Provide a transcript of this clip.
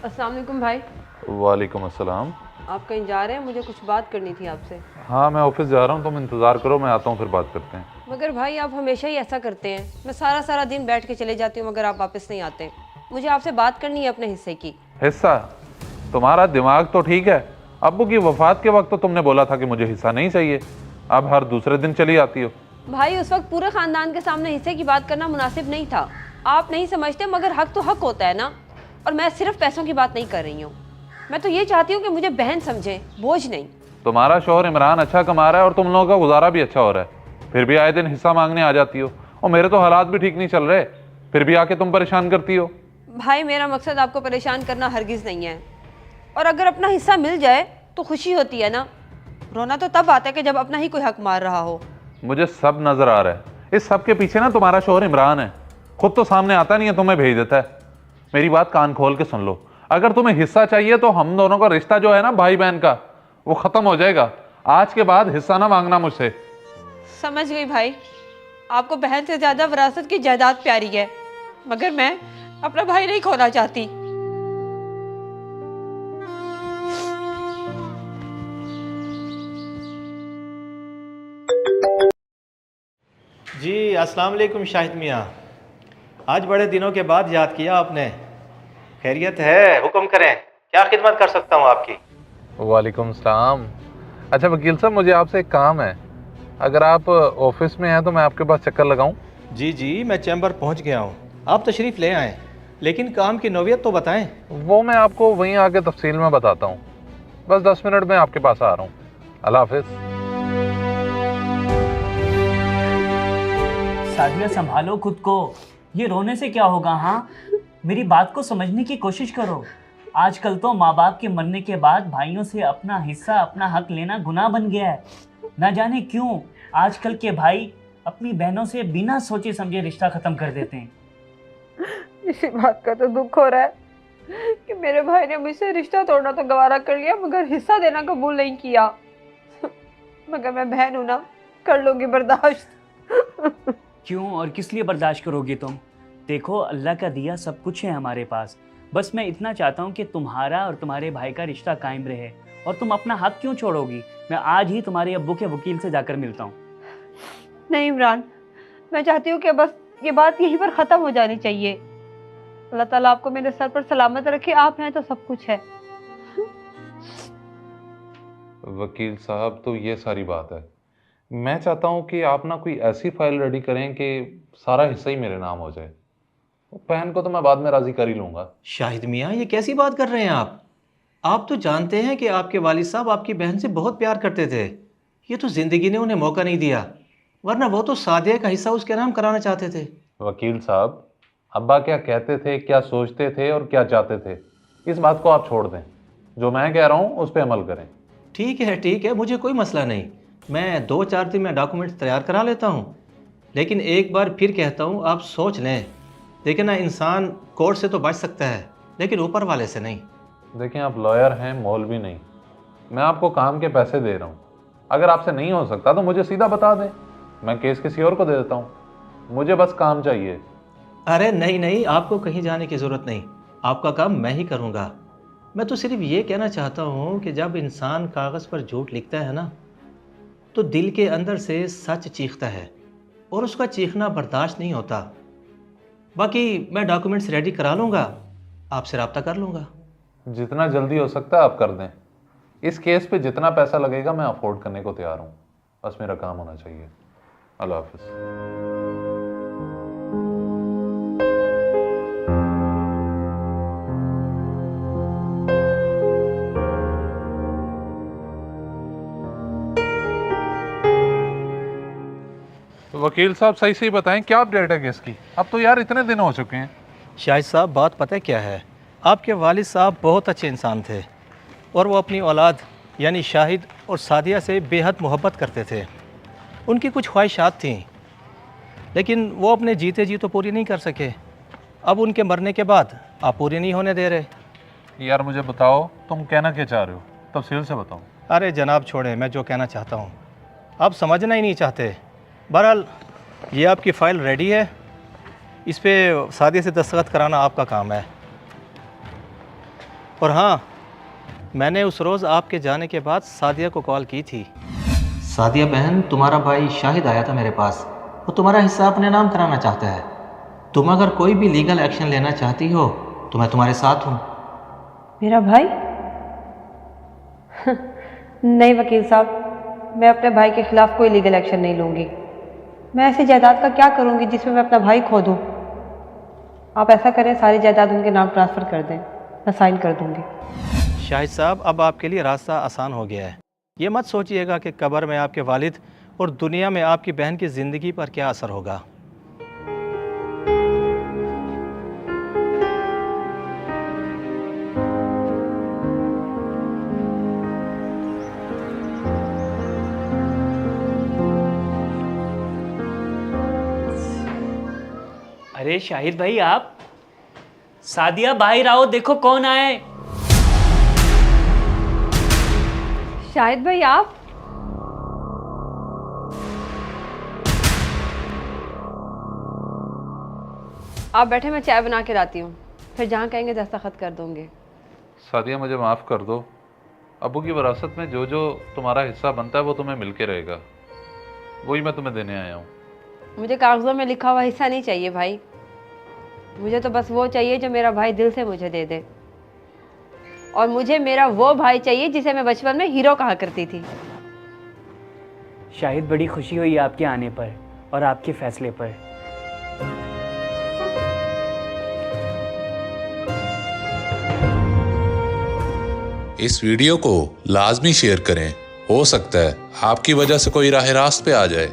अस्सलाम वालेकुम भाई। वालेकुम अस्सलाम। आप कहीं जा रहे हैं? मुझे कुछ बात करनी थी आपसे। हाँ, मैं ऑफिस जा रहा हूँ, तुम इंतज़ार करो, मैं आता हूँ, फिर बात करते हैं। मगर भाई आप हमेशा ही ऐसा करते हैं। मैं सारा सारा दिन बैठ के चले जाती हूँ मगर आप वापस नहीं आते। मुझे आपसे बात करनी है अपने हिस्से की। हिस्सा? तुम्हारा दिमाग तो ठीक है। अब्बू की वफात के वक्त तो तुमने बोला था कि मुझे हिस्सा नहीं चाहिए, अब हर दूसरे दिन चली आती हो। भाई उस वक्त पूरे खानदान के सामने हिस्से की बात करना मुनासिब नहीं था। आप नहीं समझते मगर हक तो हक होता है ना। और मैं सिर्फ पैसों की बात नहीं कर रही हूँ। मैं तो ये चाहती हूँ कि मुझे बहन समझे, बोझ नहीं। तुम्हारा शौहर इमरान अच्छा कमा रहा है और तुम लोगों का गुजारा भी अच्छा हो रहा है, फिर भी आए दिन हिस्सा मांगने आ जाती हो। और मेरे तो हालात भी ठीक नहीं चल रहे, फिर भी आके तुम परेशान करती हो। भाई मेरा मकसद आपको परेशान करना हरगिज़ नहीं है। और अगर अपना हिस्सा मिल जाए तो खुशी होती है ना। रोना तो तब आता है कि जब अपना ही कोई हक मार रहा हो। मुझे सब नजर आ रहा है। इस सब के पीछे ना तुम्हारा शौहर इमरान है। खुद तो सामने आता नहीं है, तुम्हें भेज देता है। मेरी बात कान खोल के सुन लो, अगर तुम्हें हिस्सा चाहिए तो हम दोनों का रिश्ता जो है ना भाई बहन का, वो खत्म हो जाएगा। आज के बाद हिस्सा ना मांगना मुझसे। समझ गई भाई, आपको बहन से ज्यादा विरासत की जायदाद प्यारी है, मगर मैं अपना भाई नहीं खोना चाहती। जी अस्सलाम वालेकुम शाहिद मियाँ, आज बड़े दिनों के बाद याद किया आपने। खैरियत है? हुक्म करें, क्या खिदमत कर सकता हूँ आपकी? वालेकुम सलाम। अच्छा वकील साहब, मुझे आपसे एक काम है। अगर आप ऑफिस में हैं तो मैं आपके पास चक्कर लगाऊं? जी जी, मैं चैम्बर पहुँच गया हूँ, आप तशरीफ़ ले आएँ, लेकिन काम की नौयत तो बताएं। वो मैं आपको वहीं आके तफसील में बताता हूँ। बस 10 मिनट में आपके पास आ रहा हूँ। अल्लाह हाफिज़। सादिया संभालो खुद को, ये रोने से क्या होगा? हाँ, मेरी बात को समझने की कोशिश करो। आजकल तो माँ बाप के मरने के बाद भाइयों से अपना हिस्सा, अपना हक लेना गुनाह बन गया है। ना जाने क्यों आजकल के भाई अपनी बहनों से बिना सोचे समझे रिश्ता खत्म कर देते हैं। इसी बात का तो दुख हो रहा है कि मेरे भाई ने मुझसे रिश्ता तोड़ना तो गवारा कर लिया मगर हिस्सा देना कबूल नहीं किया। मगर मैं बहन हूं ना, कर लूंगी बर्दाश्त। क्यों और किस लिए बर्दाश्त करोगे तुम? देखो, अल्लाह का दिया सब कुछ है हमारे पास। बस मैं इतना चाहता हूँ कि तुम्हारा और तुम्हारे भाई का रिश्ता कायम रहे। और तुम अपना हक क्यों छोड़ोगी? मैं आज ही तुम्हारे अब्बू के वकील से जाकर मिलता हूँ। नहीं इमरान, मैं चाहती हूँ कि बस ये बात यहीं पर ख़त्म हो जानी चाहिए। अल्लाह ताला आपको मेरे सर पर सलामत रखे, आप हैं तो सब कुछ है। वकील साहब, तो ये सारी बात है। मैं चाहता हूँ कि आप ना कोई ऐसी फाइल रेडी करें कि सारा हिस्सा ही मेरे नाम हो जाए। बहन को तो मैं बाद में राजी कर ही लूंगा। शाहिद मियाँ, ये कैसी बात कर रहे हैं आप? आप तो जानते हैं कि आपके वालिद साहब आपकी बहन से बहुत प्यार करते थे। ये तो ज़िंदगी ने उन्हें मौका नहीं दिया, वरना वो तो सादिया का हिस्सा उसके नाम कराना चाहते थे। वकील साहब, अब्बा क्या कहते थे, क्या सोचते थे और क्या चाहते थे, इस बात को आप छोड़ दें। जो मैं कह रहा हूँ उस पर अमल करें। ठीक है, मुझे कोई मसला नहीं। मैं 2-4 दिन में डॉक्यूमेंट्स तैयार करा लेता हूँ। लेकिन एक बार फिर कहता हूँ, आप सोच लें। देखिए ना, इंसान कोर्ट से तो बच सकता है लेकिन ऊपर वाले से नहीं। देखें, आप लॉयर हैं, मौलवी नहीं। मैं आपको काम के पैसे दे रहा हूँ। अगर आपसे नहीं हो सकता तो मुझे सीधा बता दें, मैं केस किसी और को दे देता हूँ। मुझे बस काम चाहिए। अरे नहीं, आपको कहीं जाने की ज़रूरत नहीं, आपका काम मैं ही करूँगा। मैं तो सिर्फ ये कहना चाहता हूँ कि जब इंसान कागज़ पर झूठ लिखता है ना, तो दिल के अंदर से सच चीखता है और उसका चीखना बर्दाश्त नहीं होता। बाकी मैं डॉक्यूमेंट्स रेडी करा लूँगा, आपसे रब्ता कर लूँगा। जितना जल्दी हो सकता है आप कर दें। इस केस पे जितना पैसा लगेगा मैं अफोर्ड करने को तैयार हूँ, बस मेरा काम होना चाहिए। अल्लाह हाफिज़। तो वकील साहब, सही सही बताएं, क्या अपडेट है केस की? अब तो यार इतने दिन हो चुके हैं। शाहिद साहब, बात पता है क्या है? आपके वालिद साहब बहुत अच्छे इंसान थे और वो अपनी औलाद यानी शाहिद और सादिया से बेहद मोहब्बत करते थे। उनकी कुछ ख्वाहिशात थीं लेकिन वो अपने जीते जी तो पूरी नहीं कर सके। अब उनके मरने के बाद आप पूरी नहीं होने दे रहे। यार मुझे बताओ, तुम कहना क्या चाह रहे हो? तफसील से बताओ। अरे जनाब छोड़े, मैं जो कहना चाहता हूँ आप समझना ही नहीं चाहते। बहरहाल ये आपकी फ़ाइल रेडी है, इस पर सादिया से दस्तखत कराना आपका काम है। और हाँ, मैंने उस रोज़ आपके जाने के बाद सादिया को कॉल की थी। सादिया बहन, तुम्हारा भाई शाहिद आया था मेरे पास, वो तुम्हारा हिस्सा अपने नाम कराना चाहता है। तुम अगर कोई भी लीगल एक्शन लेना चाहती हो तो मैं तुम्हारे साथ हूँ। मेरा भाई? नहीं वकील साहब, मैं अपने भाई के खिलाफ कोई लीगल एक्शन नहीं लूँगी। मैं ऐसी जायदाद का क्या करूँगी जिसमें मैं अपना भाई खो दूँ? आप ऐसा करें, सारी जायदाद उनके नाम ट्रांसफ़र कर दें, मैं साइन कर दूँगी। शाहिद साहब, अब आपके लिए रास्ता आसान हो गया है। ये मत सोचिएगा कि कब्र में आपके वालिद और दुनिया में आपकी बहन की ज़िंदगी पर क्या असर होगा। अरे शाहिद भाई, आप? सादिया बाहर आओ, देखो कौन आए। शाहिद भाई आप? आप बैठे, मैं चाय बना के लाती हूँ, फिर जहाँ कहेंगे दस्तखत कर दूँगी। सादिया मुझे माफ़ कर दो। अबू की विरासत में जो जो तुम्हारा हिस्सा बनता है वो तुम्हें मिल के रहेगा, वही मैं तुम्हें देने आया हूँ। मुझे कागज़ों में लिखा हुआ हिस्सा नहीं चाहिए भाई, मुझे तो बस वो चाहिए जो मेरा भाई दिल से मुझे दे दे। और मुझे मेरा वो भाई चाहिए जिसे मैं बचपन में हीरो कहा करती थी। शाहिद, बड़ी खुशी हुई आपके आने पर और आपके फैसले पर। इस वीडियो को लाजमी शेयर करें, हो सकता है आपकी वजह से कोई राह रास्त पे आ जाए।